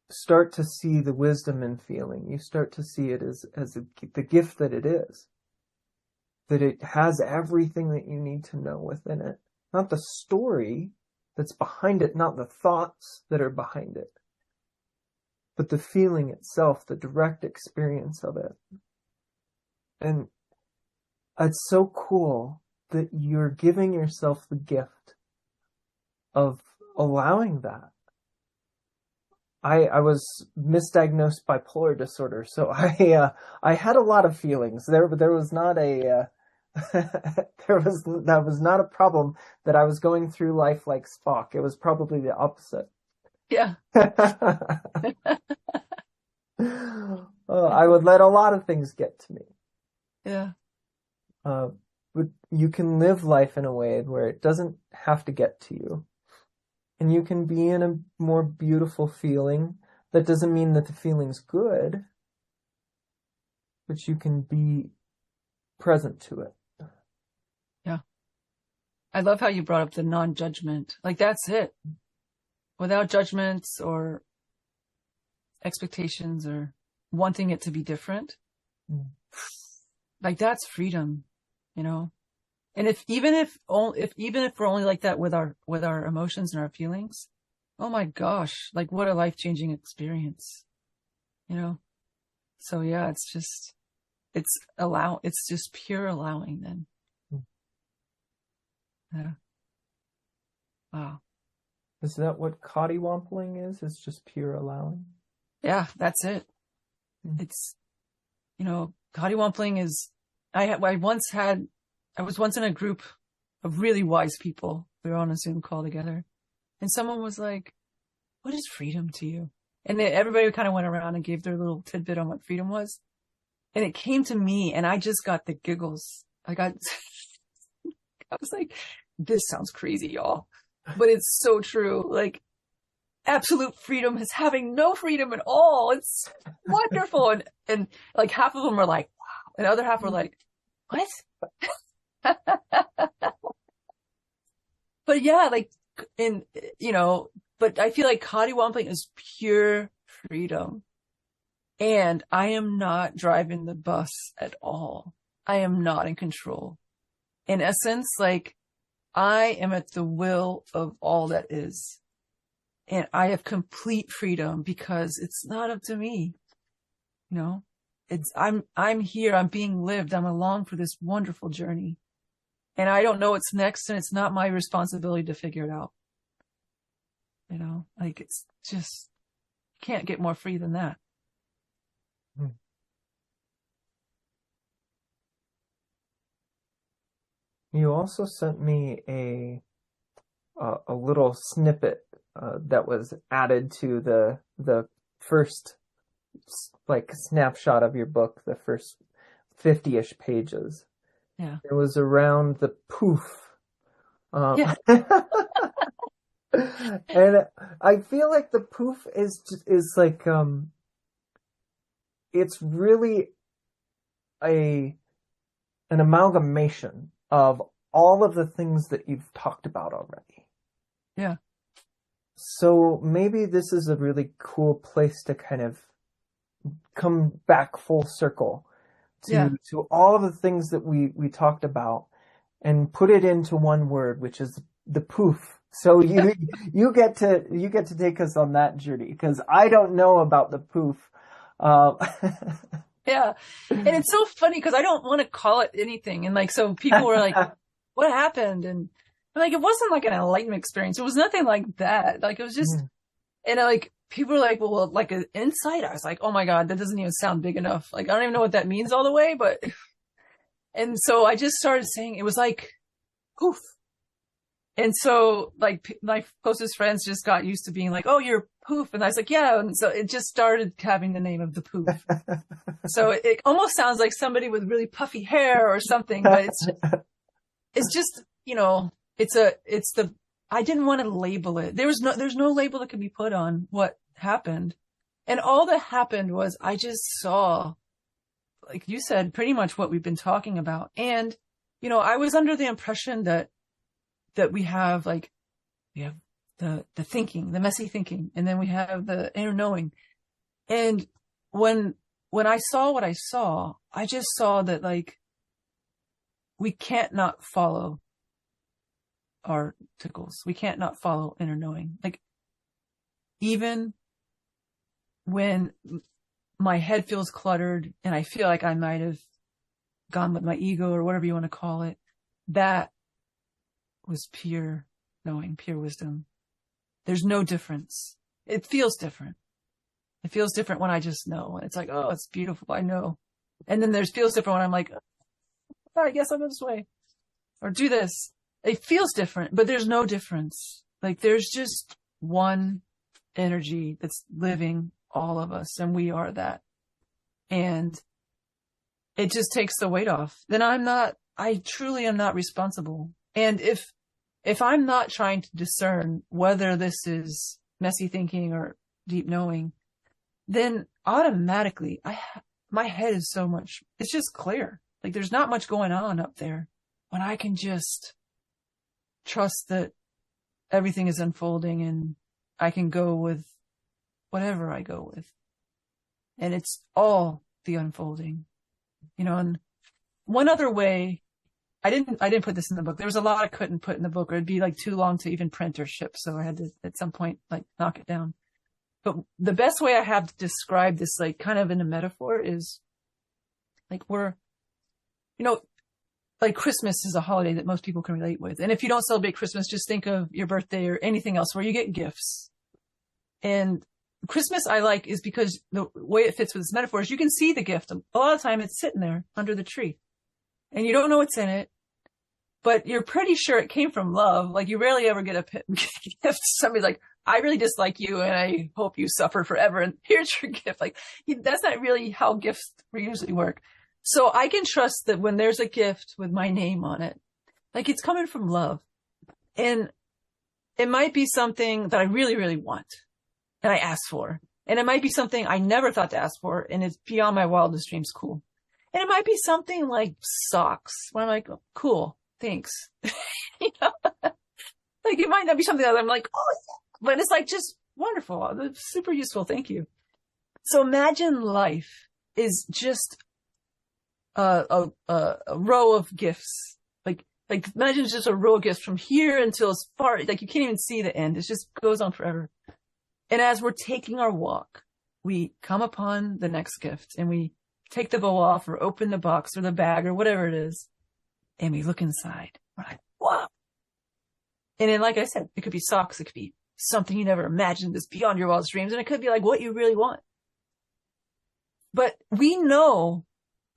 Speaker 2: start to see the wisdom in feeling. You start to see it as the gift that it is. That it has everything that you need to know within it. Not the story that's behind it, not the thoughts that are behind it, but the feeling itself, the direct experience of it. And it's so cool that you're giving yourself the gift of allowing that. I was misdiagnosed bipolar disorder, so I had a lot of feelings. There was not a that was not a problem that I was going through life like Spock. It was probably the opposite.
Speaker 1: Yeah.
Speaker 2: I would let a lot of things get to me.
Speaker 1: Yeah.
Speaker 2: But you can live life in a way where it doesn't have to get to you. And you can be in a more beautiful feeling. That doesn't mean that the feeling's good, but you can be present to it.
Speaker 1: Yeah. I love how you brought up the non-judgment. Like, that's it. Without judgments or expectations or wanting it to be different. Like, that's freedom, And even if we're only like that with our emotions and our feelings, oh my gosh, like, what a life-changing experience, So yeah, it's just pure allowing then. Yeah. Wow.
Speaker 2: Is that what Coddiwompling is? It's just pure allowing?
Speaker 1: Yeah, that's it. It's, Coddiwompling is, I was once in a group of really wise people. We were on a Zoom call together, and someone was like, what is freedom to you? And everybody kind of went around and gave their little tidbit on what freedom was. And it came to me, and I just got the giggles. I was like, this sounds crazy, y'all, but it's so true. Like, absolute freedom is having no freedom at all. It's wonderful. And like half of them were like, wow. And the other half were like, what? But yeah, like, but I feel like Coddiwompling is pure freedom. And I am not driving the bus at all. I am not in control. In essence, like, I am at the will of all that is. And I have complete freedom because it's not up to me. I'm here. I'm being lived. I'm along for this wonderful journey. And I don't know what's next, and it's not my responsibility to figure it out. Like, it's just, can't get more free than that.
Speaker 2: You also sent me a little snippet that was added to the first like snapshot of your book, the first 50-ish pages.
Speaker 1: Yeah.
Speaker 2: It was around the poof.
Speaker 1: Yeah.
Speaker 2: And I feel like the poof is like it's really an amalgamation of all of the things that you've talked about already.
Speaker 1: Yeah.
Speaker 2: So maybe this is a really cool place to kind of come back full circle to all of the things that we talked about and put it into one word, which is the poof. So you get to take us on that journey, because I don't know about the poof.
Speaker 1: Yeah. And it's so funny because I don't want to call it anything. And like, so people were like, what happened? And I'm like, it wasn't like an enlightenment experience. It was nothing like that. Like, it was just, and like, people were like, well, like an insight. I was like, oh my God, that doesn't even sound big enough. Like, I don't even know what that means all the way, but, and so I just started saying, it was like, poof. And so like my closest friends just got used to being like, oh, you're poof. And I was like, yeah. And so it just started having the name of the poof. So it almost sounds like somebody with really puffy hair or something, but it's just, I didn't want to label it. There's no label that could be put on what happened. And all that happened was I just saw, like you said, pretty much what we've been talking about. And, I was under the impression that we have the thinking, the messy thinking, and then we have the inner knowing. And when I saw what I saw, I just saw that like, we can't not follow our tickles. We can't not follow inner knowing. Like, even when my head feels cluttered and I feel like I might have gone with my ego or whatever you want to call it, that was pure knowing, pure wisdom. There's no difference. It feels different. It feels different when I just know. And it's like, oh, it's beautiful. I know. And then feels different when I'm like, oh, I guess I'll go this way or do this. It feels different, but there's no difference. Like, there's just one energy that's living all of us, and we are that. And it just takes the weight off. Then I truly am not responsible. And if I'm not trying to discern whether this is messy thinking or deep knowing, then automatically my head is it's just clear. Like, there's not much going on up there when I can just trust that everything is unfolding and I can go with whatever I go with. And it's all the unfolding, and one other way, I didn't put this in the book. There was a lot I couldn't put in the book, or it'd be like too long to even print or ship. So I had to at some point like knock it down. But the best way I have to describe this, like kind of in a metaphor, is like like Christmas is a holiday that most people can relate with. And if you don't celebrate Christmas, just think of your birthday or anything else where you get gifts. And Christmas I like is because the way it fits with this metaphor is you can see the gift. A lot of the time it's sitting there under the tree and you don't know what's in it. but you're pretty sure it came from love. Like, you rarely ever get a gift. Somebody's like, I really dislike you and I hope you suffer forever. And here's your gift. Like, that's not really how gifts usually work. So I can trust that when there's a gift with my name on it, like, it's coming from love. And it might be something that I really, really want and I ask for. And it might be something I never thought to ask for and it's beyond my wildest dreams. Cool. And it might be something like socks where I'm like, oh, cool, thanks. You know? Like, it might not be something that I'm like, oh, yeah. But it's like, just wonderful. Super useful. Thank you. So imagine life is just a row of gifts. Like imagine it's just a row of gifts from here until as far, like you can't even see the end. It just goes on forever. And as we're taking our walk, we come upon the next gift and we take the bow off or open the box or the bag or whatever it is. And we look inside. We're like, wow. And then, like I said, it could be socks. It could be something you never imagined that's beyond your wildest dreams. And it could be like what you really want. But we know,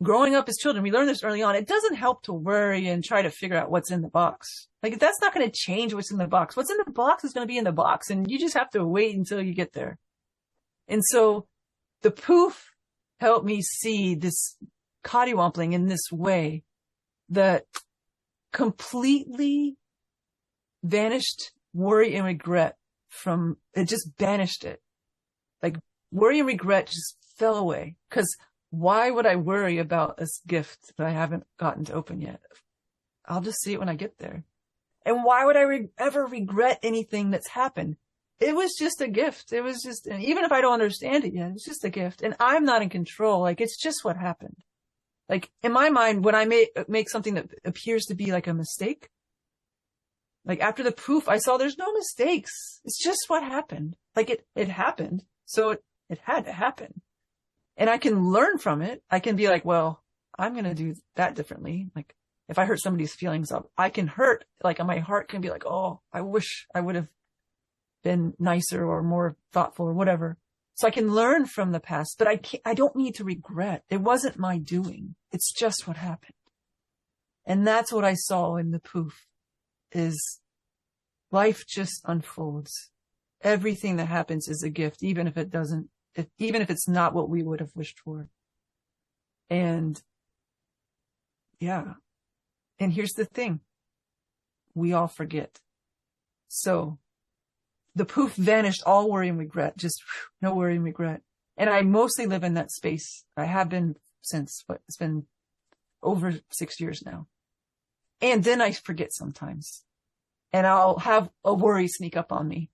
Speaker 1: growing up as children, we learn this early on. It doesn't help to worry and try to figure out what's in the box. Like, that's not going to change what's in the box. What's in the box is going to be in the box. And you just have to wait until you get there. And so the poof helped me see this Coddiwompling in this way that completely vanished worry and regret from, it just banished it. Like, worry and regret just fell away. Because why would I worry about this gift that I haven't gotten to open yet? I'll just see it when I get there. And why would I ever regret anything that's happened? It was just a gift. It was just, and even if I don't understand it yet, it's just a gift. And I'm not in control. Like, it's just what happened. Like, in my mind, when I make something that appears to be like a mistake, like after the proof, I saw there's no mistakes. It's just what happened. Like, it happened. So it had to happen. And I can learn from it. I can be like, well, I'm going to do that differently. Like, if I hurt somebody's feelings up, I can hurt, like, my heart can be like, oh, I wish I would have been nicer or more thoughtful or whatever. So I can learn from the past, but I don't need to regret. It wasn't my doing. It's just what happened. And that's what I saw in the poof, is life just unfolds. Everything that happens is a gift, even if it's not what we would have wished for. And yeah. And here's the thing. We all forget. So the poof vanished, all worry and regret, just no worry and regret. And I mostly live in that space. I have been since, but it's been over 6 years now. And then I forget sometimes. And I'll have a worry sneak up on me.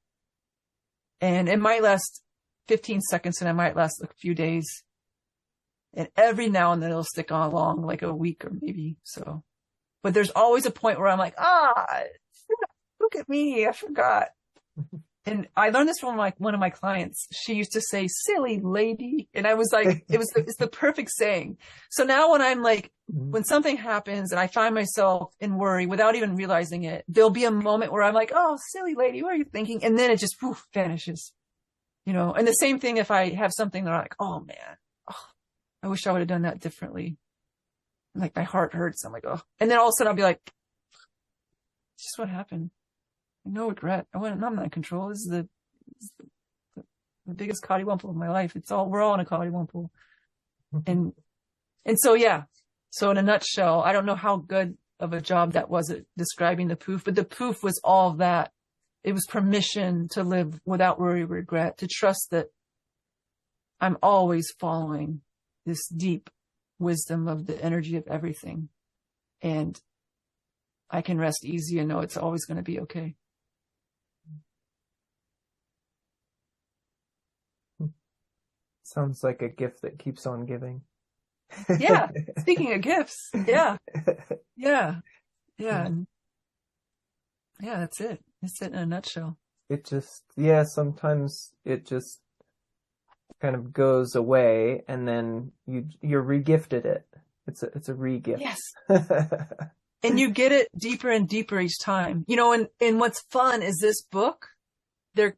Speaker 1: And it might last 15 seconds and it might last a few days. And every now and then it'll stick on along like a week or maybe so. But there's always a point where I'm like, look at me, I forgot. And I learned this from one of my clients. She used to say, silly lady. And I was like, it's the perfect saying. So now when I'm like, when something happens and I find myself in worry without even realizing it, there'll be a moment where I'm like, oh, silly lady, what are you thinking? And then it just vanishes, you know? And the same thing if I have something that I'm like, oh man, I wish I would have done that differently. Like my heart hurts. I'm like, oh, and then all of a sudden I'll be like, it's just what happened. No regret. I'm not in control. This is the biggest Coddiwomple of my life. We're all in a Coddiwomple. And so, yeah. So in a nutshell, I don't know how good of a job that was at describing the poof, but the poof was all that. It was permission to live without worry or regret, to trust that I'm always following this deep wisdom of the energy of everything. And I can rest easy and know it's always going to be okay.
Speaker 2: Sounds like a gift that keeps on giving.
Speaker 1: Yeah. Speaking of gifts. Yeah. Yeah. Yeah. Yeah, that's it. That's it in a nutshell.
Speaker 2: Sometimes it just kind of goes away and then you're regifted it. It's a re-gift.
Speaker 1: Yes. And you get it deeper and deeper each time. You know, and what's fun is this book,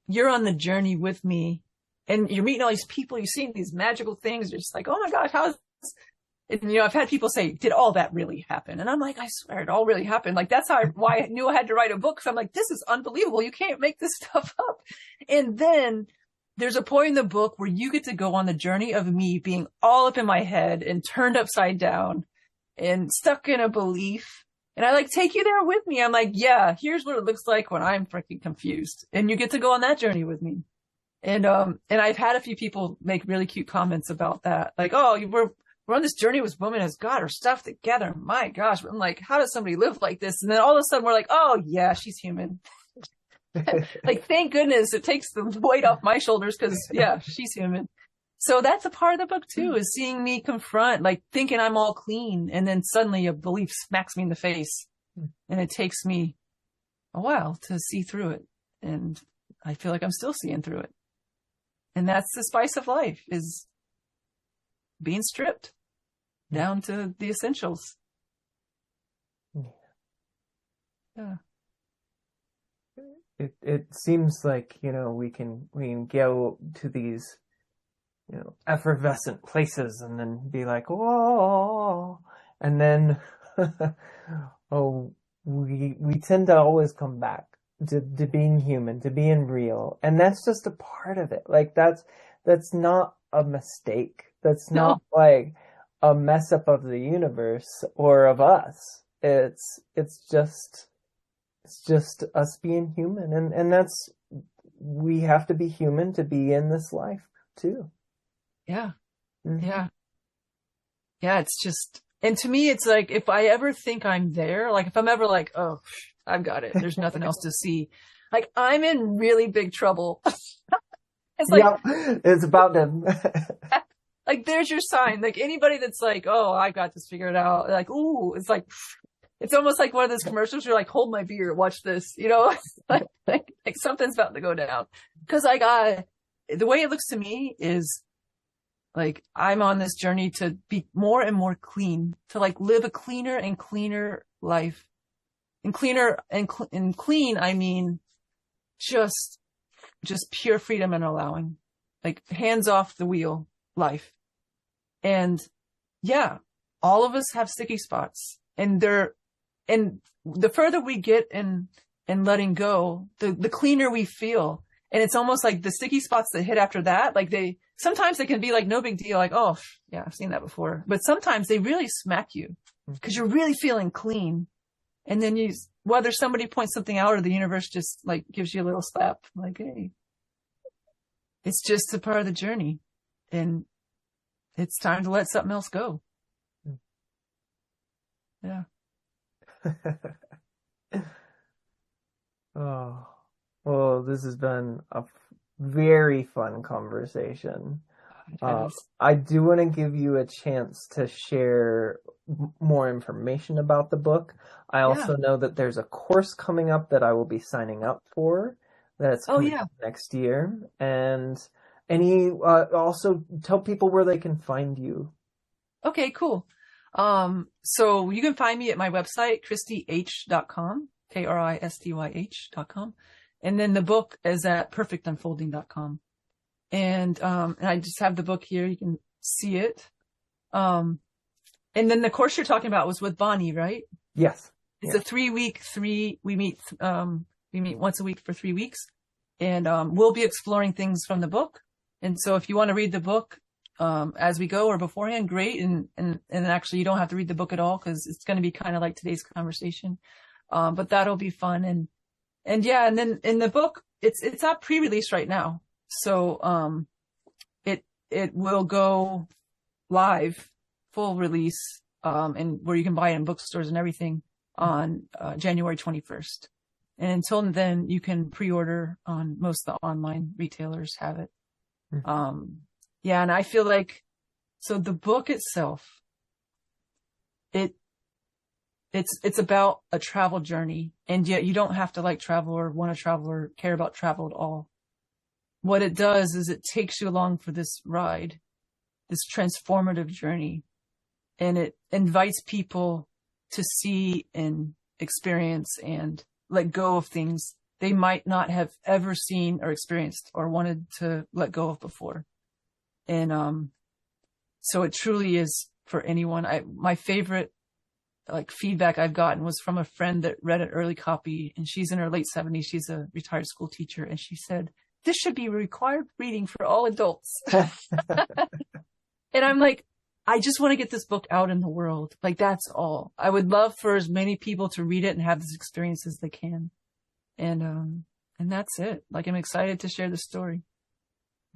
Speaker 1: you're on the journey with me and you're meeting all these people, you're seeing these magical things. You're just like, oh my gosh, how is this? And, you know, I've had people say, did all that really happen? And I'm like, I swear it all really happened. Like, that's why I knew I had to write a book. Cause I'm like, this is unbelievable. You can't make this stuff up. And then there's a point in the book where you get to go on the journey of me being all up in my head and turned upside down and stuck in a belief. And I like take you there with me. I'm like, yeah, here's what it looks like when I'm freaking confused. And you get to go on that journey with me. And I've had a few people make really cute comments about that. Like, oh, we're on this journey with women has got her stuff together. My gosh. I'm like, how does somebody live like this? And then all of a sudden we're like, oh yeah, she's human. Like, thank goodness it takes the weight off my shoulders. Cause yeah, she's human. So that's a part of the book too, is seeing me confront, like thinking I'm all clean. And then suddenly a belief smacks me in the face, and it takes me a while to see through it. And I feel like I'm still seeing through it. And that's the spice of life, is being stripped down to the essentials. Yeah.
Speaker 2: It seems like, you know, we can go to these, you know, effervescent places and then be like, whoa, and then we tend to always come back to being human, to being real, and that's just a part of it. Like, that's not a mistake. That's not like a mess up of the universe or of us. It's just us being human, and that's, we have to be human to be in this life too.
Speaker 1: Yeah. Yeah. Yeah. It's just, and to me, it's like, if I ever think I'm there, like if I'm ever like, oh, I've got it, there's nothing else to see, like I'm in really big trouble. It's like,
Speaker 2: yeah, it's about them.
Speaker 1: Like, there's your sign. Like, anybody that's like, oh, I got this figured out. Like, ooh, it's like, it's almost like one of those commercials. You're like, hold my beer, watch this, you know, like something's about to go down. Cause the way it looks to me is like, I'm on this journey to be more and more clean, to like live a cleaner and cleaner life. And cleaner and clean, I mean, just pure freedom and allowing, like hands off the wheel life. And yeah, all of us have sticky spots, and the further we get in letting go, the cleaner we feel. And it's almost like the sticky spots that hit after that, like sometimes they can be like no big deal, like, oh yeah, I've seen that before. But sometimes they really smack you because you're really feeling clean. And then whether somebody points something out or the universe just like gives you a little slap, like, hey, it's just a part of the journey, and it's time to let something else go. Yeah.
Speaker 2: Oh, well, this has been a very fun conversation. I do want to give you a chance to share more information about the book. I also know that there's a course coming up that I will be signing up for. That's coming up next year. And also tell people where they can find you. Okay,
Speaker 1: cool. So you can find me at my website, KristyH.com, KristyH.com. And then the book is at perfectunfolding.com. And I just have the book here. You can see it. And then the course you're talking about was with Bonnie, right?
Speaker 2: Yes.
Speaker 1: It's a 3-week, we meet once a week for 3 weeks, and we'll be exploring things from the book. And so if you want to read the book as we go or beforehand, great. And actually you don't have to read the book at all, because it's going to be kind of like today's conversation. But that'll be fun. And yeah, and then in the book, it's not pre-release right now. So it will go live, full release, and where you can buy it in bookstores and everything on January 21st. And until then, you can pre-order on most of the online retailers have it. Yeah. And I feel like, so the book itself, it's about a travel journey, and yet you don't have to like travel or want to travel or care about travel at all. What it does is it takes you along for this ride, this transformative journey, and it invites people to see and experience and let go of things they might not have ever seen or experienced or wanted to let go of before. And so it truly is for anyone. My favorite like feedback I've gotten was from a friend that read an early copy, and she's in her late 70s. She's a retired school teacher, and she said, "This should be required reading for all adults." And I'm like, I just want to get this book out in the world. Like, that's all. I would love for as many people to read it and have this experience as they can. And that's it. Like, I'm excited to share the story.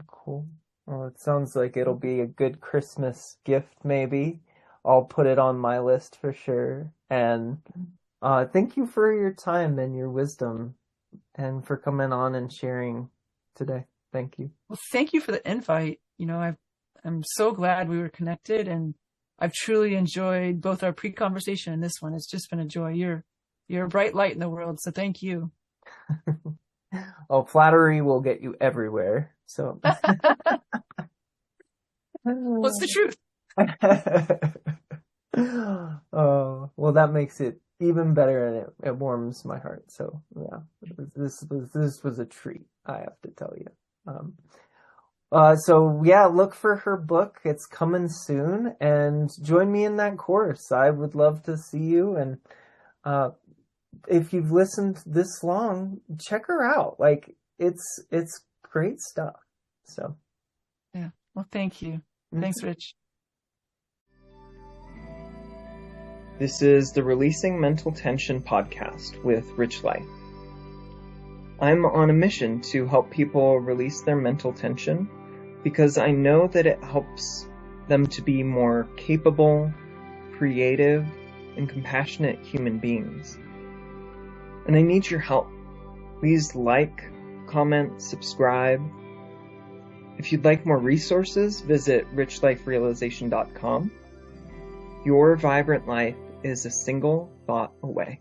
Speaker 2: Cool. Well, it sounds like it'll be a good Christmas gift, maybe. I'll put it on my list for sure. And thank you for your time and your wisdom and for coming on and sharing today. Thank you.
Speaker 1: Well, thank you for the invite. You know, I'm so glad we were connected, and I've truly enjoyed both our pre-conversation and this one. It's just been a joy. You're a bright light in the world, so thank you.
Speaker 2: Oh, flattery will get you everywhere. So
Speaker 1: what's the truth?
Speaker 2: Oh, well, that makes it even better, and it warms my heart. So yeah, this was a treat, I have to tell you. So yeah, look for her book. It's coming soon, and join me in that course. I would love to see you. And if you've listened this long, check her out. Like, it's great stuff. So
Speaker 1: yeah. Well, thank you. Thanks, Rich.
Speaker 2: This is the Releasing Mental Tension podcast with Rich Life. I'm on a mission to help people release their mental tension because I know that it helps them to be more capable, creative, and compassionate human beings. And I need your help. Please like, comment, subscribe. If you'd like more resources, visit richliferealization.com. Your vibrant life is a single thought away.